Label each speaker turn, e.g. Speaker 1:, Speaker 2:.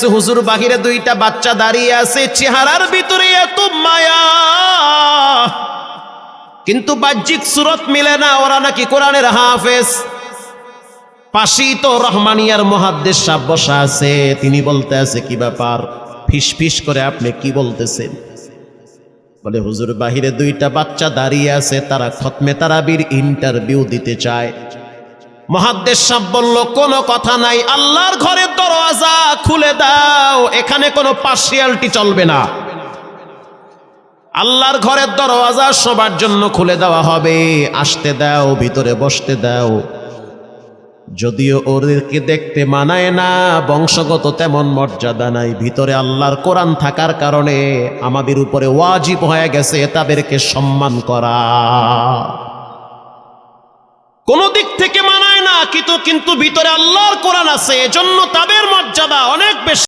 Speaker 1: হুজুর বাহিরে দুইটা বাচ্চা দাঁড়িয়ে আছে, চেহারার ভিতরে এত মায়া, কিন্তু বাহ্যিক সুরত মিলে না। ওরা নাকি কোরআনের হাফেজ। পাশেই তো রহমানিয়ার মুহাদ্দিস সাহেব বসা আছে, তিনি বলতে আছে কি ব্যাপার, ফিস ফিস করে আপনি কি বলতেছেন? বলে হুজুর বাহিরে দুইটা বাচ্চা দাঁড়িয়ে আছে, তারা খতমে তারাবির ইন্টারভিউ দিতে চায়। মুহাদ্দিস সাহেব বলল কোনো কথা নাই, আল্লাহর ঘরের দরওয়াজা খুলে দাও, এখানে কোনো পার্সিয়ালিটি চলবে না। আল্লাহর ঘরের দরওয়াজা সবার জন্য খুলে দেওয়া হবে, আসতে দাও, ভিতরে বসতে দাও। যদিও ওদেরকে দেখতে মানায় না, বংশগত তেমন মর্যাদা নাই, ভিতরে আল্লাহর কোরআন থাকার কারণে আমাদের উপরে ওয়াজিব হয়ে গেছে তাদেরকে সম্মান করা। কোন দিক থেকে মানায় না, কিন্তু ভিতরে আল্লাহর কোরআন আছে, এজন্য তাদের মর্যাদা অনেক বেশি।